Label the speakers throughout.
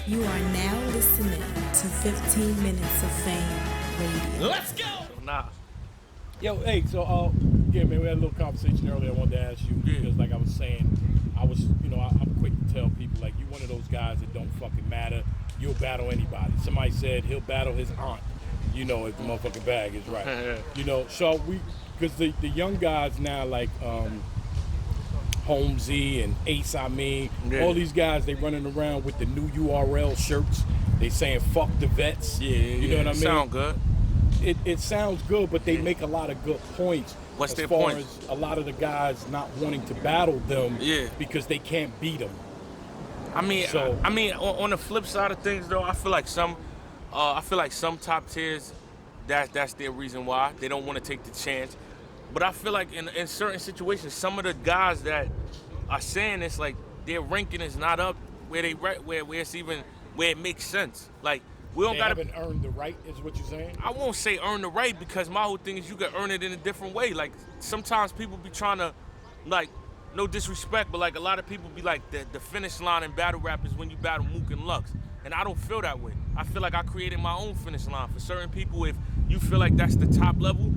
Speaker 1: You are now listening to 15 Minutes of Fame Radio.
Speaker 2: Let's go.
Speaker 3: Nah.
Speaker 4: Yo, hey, so yeah, man, we had a little conversation earlier. I wanted to ask you because, like I was saying, I'm quick to tell people like you one of those guys that don't fucking matter. You'll battle anybody. Somebody said he'll battle his aunt. If the motherfucking bag is right. So because the young guys now like Holmesy and Ace Amin, all these guys, they running around with the new URL shirts. They saying fuck the vets. You know what I mean?
Speaker 3: Sound good.
Speaker 4: It sounds good, but they make a lot of good points.
Speaker 3: What's their
Speaker 4: as far
Speaker 3: points?
Speaker 4: as a lot of the guys not wanting to battle them because they can't beat them.
Speaker 3: On the flip side of things, though, I feel like some top tiers, that's their reason why they don't want to take the chance. But I feel like in certain situations, some of the guys that are saying this, like their ranking is not up where it makes sense. Like we don't
Speaker 4: haven't earned the right, is what you're saying?
Speaker 3: I won't say earn the right because my whole thing is you can earn it in a different way. Like sometimes people be trying to, like, no disrespect, but like a lot of people be like the finish line in battle rap is when you battle Mook and Lux. And I don't feel that way. I feel like I created my own finish line. For certain people, if you feel like that's the top level,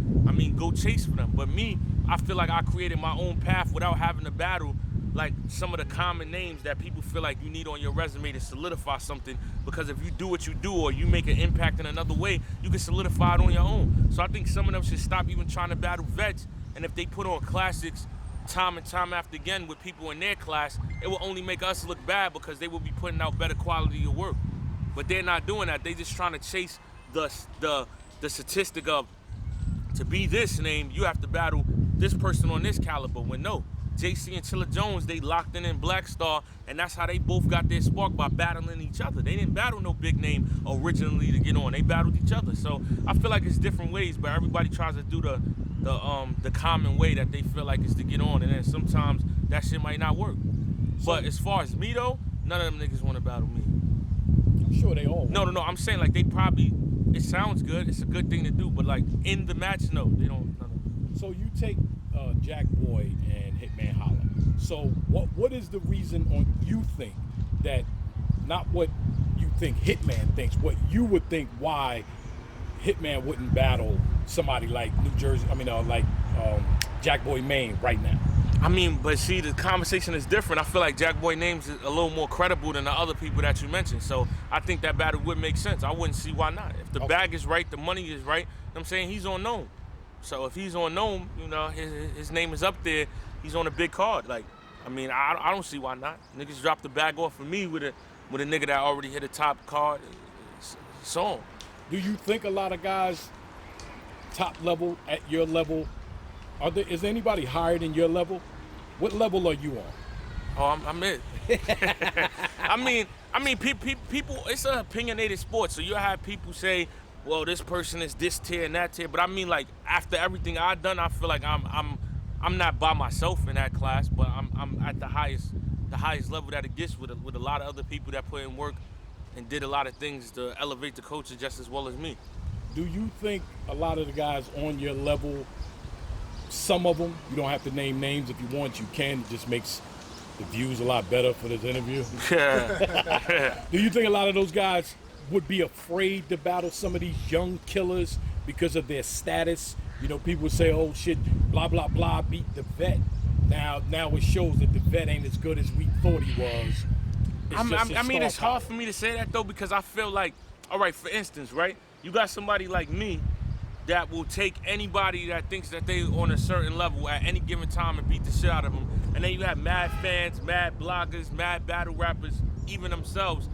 Speaker 3: go chase for them. But me, I feel like I created my own path without having to battle like some of the common names that people feel like you need on your resume to solidify something. Because if you do what you do or you make an impact in another way, you can solidify it on your own. So I think some of them should stop even trying to battle vets. And if they put on classics time and time after again with people in their class, it will only make us look bad because they will be putting out better quality of work. But they're not doing that. They just trying to chase the statistic of, to be this name, you have to battle this person on this caliber. When no, JC and Chilla Jones, they locked in Black Star, and that's how they both got their spark, by battling each other. They didn't battle no big name originally to get on. They battled each other. So I feel like it's different ways, but everybody tries to do the common way that they feel like is to get on, and then sometimes that shit might not work. But as far as me though, none of them niggas want to battle me.
Speaker 4: I'm sure they all want.
Speaker 3: No. I'm saying like they probably. It sounds good. It's a good thing to do, but like in the match, no, they don't. None of them.
Speaker 4: So you take Jack Boy and Hitman Holla. So what is the reason on you think that, not what you think Hitman thinks, what you would think why Hitman wouldn't battle somebody like Jack Boy Maine right now?
Speaker 3: But see, the conversation is different. I feel like Jack Boy name's a little more credible than the other people that you mentioned. So I think that battle would make sense. I wouldn't see why not. If the bag is right, the money is right, I'm saying he's on Gnome. So if he's on Gnome, his name is up there. He's on a big card. Like, I don't see why not. Niggas dropped the bag off for me with a nigga that already hit a top card song.
Speaker 4: Do you think a lot of guys top level at your level, is there anybody higher than your level? What level are you on?
Speaker 3: Oh, I'm it. People, it's an opinionated sport, so you'll have people say, well, this person is this tier and that tier, but like after everything I've done, I feel like I'm not by myself in that class, but I'm at the highest level that it gets with a lot of other people that put in work and did a lot of things to elevate the culture just as well as me.
Speaker 4: Do you think a lot of the guys on your level, some of them, you don't have to name names if you want, you can, it just makes the views a lot better for this interview? Do you think a lot of those guys would be afraid to battle some of these young killers because of their status? People say, oh shit, blah, blah, blah, beat the vet. Now it shows that the vet ain't as good as we thought he was.
Speaker 3: It's hard for me to say that though, because I feel like, all right, for instance, right, you got somebody like me that will take anybody that thinks that they on a certain level at any given time and beat the shit out of them. And then you have mad fans, mad bloggers, mad battle rappers, even themselves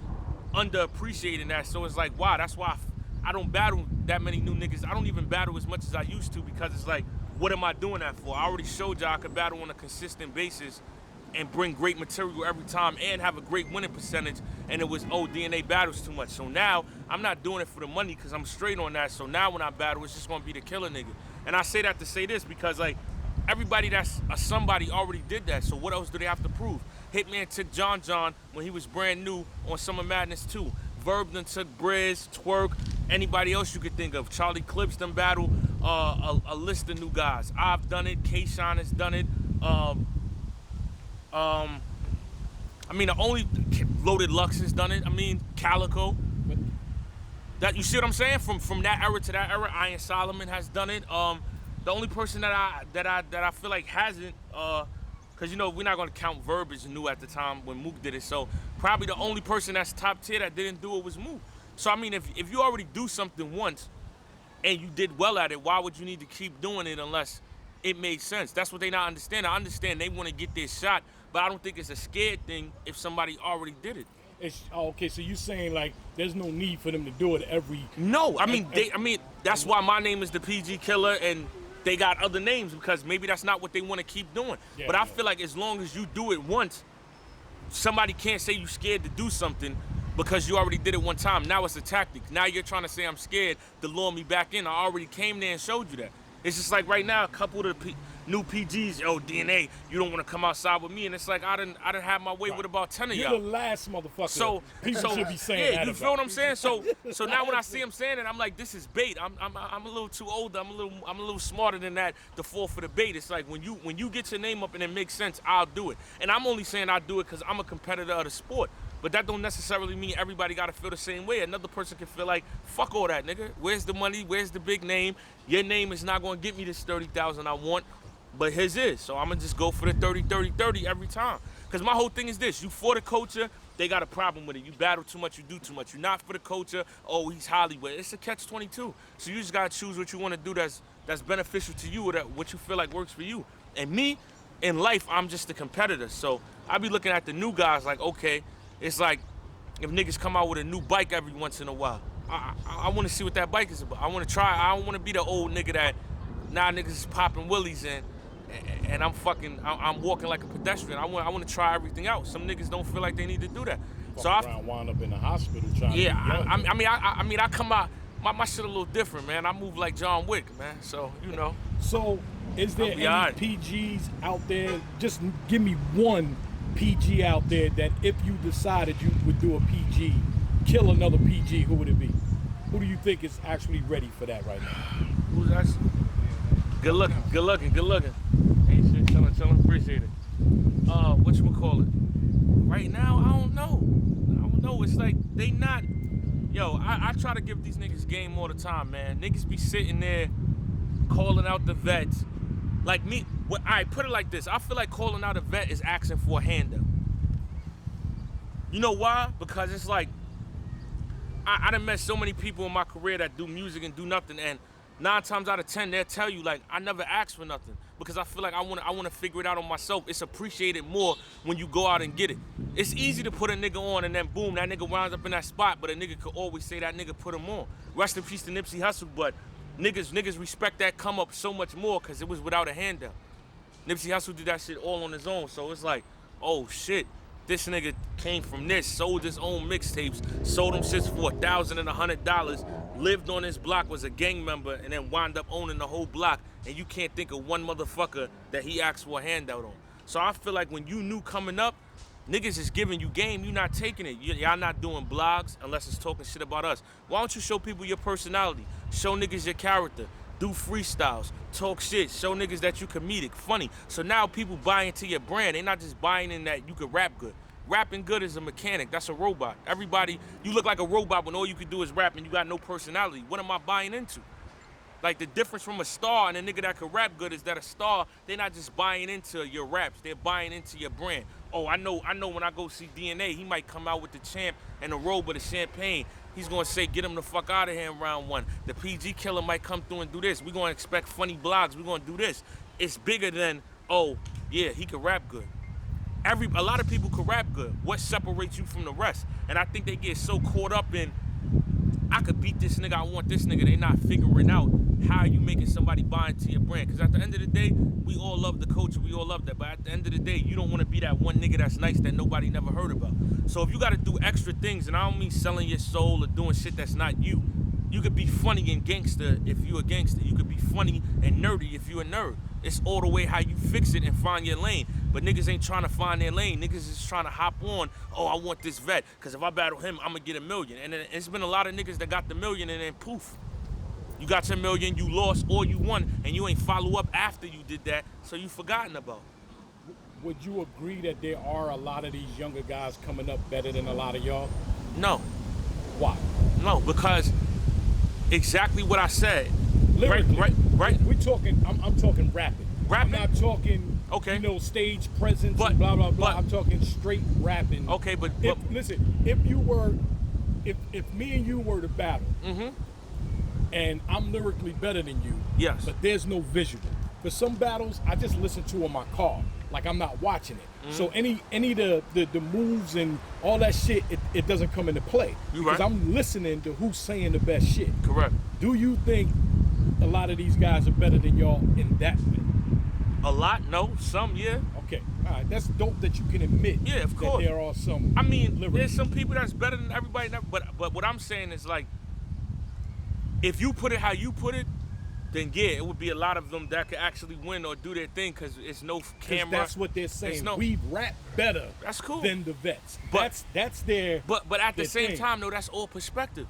Speaker 3: underappreciating that. So it's like, wow, that's why I don't battle that many new niggas. I don't even battle as much as I used to, because it's like, what am I doing that for? I already showed y'all I could battle on a consistent basis and bring great material every time and have a great winning percentage, and it was, DNA battles too much. So now I'm not doing it for the money because I'm straight on that. So now when I battle, it's just gonna be the killer nigga. And I say that to say this because like everybody that's a somebody already did that. So what else do they have to prove? Hitman took John when he was brand new on Summer Madness 2. Verb done took Briz, Twerk, anybody else you could think of. Charlie Clips done battle a list of new guys. I've done it, K-Shine has done it. I mean, the only Loaded Lux has done it. I mean, Calico. That, you see what I'm saying? From that era to that era, Iron Solomon has done it. The only person that I feel like hasn't, because you know we're not gonna count Verbiage new at the time when Mook did it. So probably the only person that's top tier that didn't do it was Mook. So I mean, if you already do something once and you did well at it, why would you need to keep doing it unless it made sense? That's what they not understand. I understand they want to get their shot, but I don't think it's a scared thing if somebody already did it.
Speaker 4: Okay, so you saying like there's no need for them to do it every...
Speaker 3: No, I mean, that's why my name is the PG Killer and they got other names, because maybe that's not what they want to keep doing. Yeah, but I feel like as long as you do it once, somebody can't say you scared to do something because you already did it one time. Now it's a tactic. Now you're trying to say I'm scared to lure me back in. I already came there and showed you that. It's just like right now, a couple of the new PGs, yo, DNA, you don't want to come outside with me. And it's like, I didn't have my way with about 10 of y'all.
Speaker 4: You're the last motherfucker people should be saying that.
Speaker 3: Yeah, you feel what I'm saying? So now when I see him saying it, I'm like, this is bait. I'm a little too old. I'm a little smarter than that to fall for the bait. It's like when you get your name up and it makes sense, I'll do it. And I'm only saying I do it because I'm a competitor of the sport. But that don't necessarily mean everybody got to feel the same way. Another person can feel like, fuck all that, nigga. Where's the money? Where's the big name? Your name is not going to get me this 30,000 I want, but his is. So I'm going to just go for the 30, 30, 30 every time. Because my whole thing is this. You for the culture, they got a problem with it. You battle too much, you do too much. You're not for the culture, oh, he's Hollywood. It's a catch-22. So you just got to choose what you want to do that's beneficial to you or what you feel like works for you. And me, in life, I'm just a competitor. So I be looking at the new guys like, okay, it's like if niggas come out with a new bike every once in a while. I want to see what that bike is about. I want to try. I don't want to be the old nigga that now niggas is popping willies and I'm walking like a pedestrian. I want to try everything out. Some niggas don't feel like they need to do that. So I wind
Speaker 4: up in the hospital trying.
Speaker 3: Yeah, I come out. My shit a little different, man. I move like John Wick, man. So you know.
Speaker 4: So is there any PGs out there? Just give me one PG out there that if you decided you would do a PG, kill another PG, who would it be? Who do you think is actually ready for that right now?
Speaker 3: Who's actually? Good looking. Hey, shit, chillin', appreciate it. Whatchamacallit? Right now, I don't know. It's like they not. Yo, I try to give these niggas game all the time, man. Niggas be sitting there calling out the vets. Like me, I put it like this. I feel like calling out a vet is asking for a handout. You know why? Because it's like, I done met so many people in my career that do music and do nothing, and 9 times out of 10, they'll tell you, like, I never asked for nothing. Because I feel like I want to figure it out on myself. It's appreciated more when you go out and get it. It's easy to put a nigga on and then boom, that nigga winds up in that spot, but a nigga could always say that nigga put him on. Rest in peace to Nipsey Hussle, but niggas respect that come up so much more because it was without a handout. Nipsey Hussle did that shit all on his own, so it's like, oh shit, this nigga came from this, sold his own mixtapes, sold them shits for $1,000 and $100, lived on his block, was a gang member, and then wound up owning the whole block, and you can't think of one motherfucker that he asked for a handout on. So I feel like when you new coming up, niggas is giving you game, you not taking it. Y'all not doing blogs unless it's talking shit about us. Why don't you show people your personality? Show niggas your character. Do freestyles. Talk shit. Show niggas that you comedic, funny. So now people buy into your brand. They not just buying in that you could rap good. Rapping good is a mechanic. That's a robot. Everybody, you look like a robot when all you can do is rap and you got no personality. What am I buying into? Like, the difference from a star and a nigga that could rap good is that a star, they're not just buying into your raps, they're buying into your brand. Oh, I know when I go see DNA, he might come out with the champ and a robe of the champagne. He's gonna say, get him the fuck out of here in round 1. The PG Killer might come through and do this. We're gonna expect funny blogs, we're gonna do this. It's bigger than, oh, yeah, he could rap good. A lot of people could rap good. What separates you from the rest? And I think they get so caught up in, I could beat this nigga, I want this nigga. They not figuring out how you making somebody buy into your brand. Because at the end of the day, we all love the culture, we all love that. But at the end of the day, you don't want to be that one nigga that's nice that nobody never heard about. So if you got to do extra things, and I don't mean selling your soul or doing shit that's not you. You could be funny and gangster if you a gangster. You could be funny and nerdy if you a nerd. It's all the way how you fix it and find your lane. But niggas ain't trying to find their lane. Niggas is trying to hop on, oh, I want this vet, because if I battle him, I'm going to get $1 million. And then it's been a lot of niggas that got the $1 million and then poof. You got your $1 million, you lost, or you won, and you ain't follow up after you did that, so you forgotten about.
Speaker 4: would you agree that there are a lot of these younger guys coming up better than a lot of y'all?
Speaker 3: No.
Speaker 4: Why?
Speaker 3: No, because exactly what I said.
Speaker 4: Lyrically,
Speaker 3: Right.
Speaker 4: We talking. I'm talking rapping.
Speaker 3: Rapping?
Speaker 4: I'm not talking.
Speaker 3: Okay.
Speaker 4: You know, stage presence
Speaker 3: But-
Speaker 4: and blah blah blah.
Speaker 3: but-
Speaker 4: I'm talking straight rapping.
Speaker 3: Okay, but
Speaker 4: Listen, if you were, if me and you were to battle, and I'm lyrically better than you,
Speaker 3: Yes.
Speaker 4: but there's no visual. For some battles, I just listen to in my car, like I'm not watching it. So any of the moves and all that shit, it doesn't come into play
Speaker 3: You
Speaker 4: because
Speaker 3: right.
Speaker 4: I'm listening to who's saying the best shit.
Speaker 3: correct.
Speaker 4: Do you think a lot of these guys are better than y'all in that way?
Speaker 3: A lot? No. Some, yeah.
Speaker 4: Okay, all right, that's dope that you can admit.
Speaker 3: Yeah, of course.
Speaker 4: That there are some.
Speaker 3: I mean,
Speaker 4: lyrics.
Speaker 3: there's some people that's better than everybody, but what I'm saying is like, if you put it how you put it, then yeah, it would be a lot of them that could actually win or do their thing because it's no
Speaker 4: 'Cause
Speaker 3: camera.
Speaker 4: that's what they're saying.
Speaker 3: no-
Speaker 4: We rap better.
Speaker 3: That's cool.
Speaker 4: Than the vets.
Speaker 3: But-
Speaker 4: that's their.
Speaker 3: But at the
Speaker 4: their
Speaker 3: same
Speaker 4: thing.
Speaker 3: time, though, that's all perspective.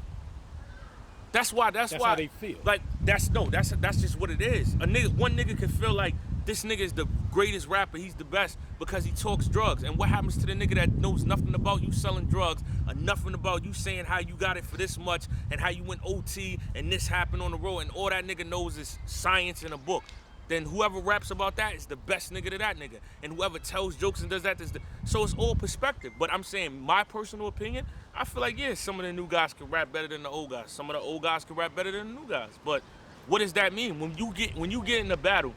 Speaker 3: That's why.
Speaker 4: That's
Speaker 3: why
Speaker 4: how they feel.
Speaker 3: Like that's just what it is. One nigga can feel like this nigga is the greatest rapper. He's the best because he talks drugs. And what happens to the nigga that knows nothing about you selling drugs or nothing about you saying how you got it for this much and how you went OT and this happened on the road and all that nigga knows is science in a book? Then whoever raps about that is the best nigga to that nigga. And whoever tells jokes and does that is so it's all perspective. But I'm saying my personal opinion, I feel like, yeah, some of the new guys can rap better than the old guys. Some of the old guys can rap better than the new guys. But what does that mean? When you get in a battle,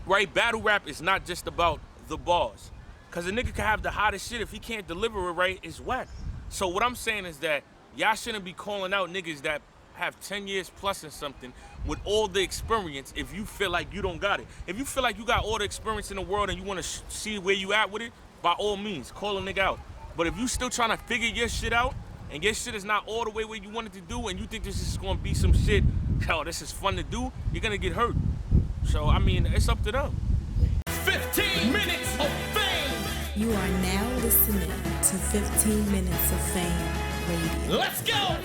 Speaker 3: right? Battle rap is not just about the bars. Cause a nigga can have the hottest shit. If he can't deliver it right, it's whack. So what I'm saying is that y'all shouldn't be calling out niggas that have 10 years plus or something with all the experience if you feel like you don't got it. If you feel like you got all the experience in the world and you want to see where you at with it, by all means, call a nigga out. But if you still trying to figure your shit out and your shit is not all the way where you want it to do and you think this is going to be some shit, hell, this is fun to do, you're going to get hurt. So, I mean, it's up to them.
Speaker 2: 15 minutes of fame.
Speaker 1: You are now listening to 15 Minutes of Fame Radio.
Speaker 2: Let's go.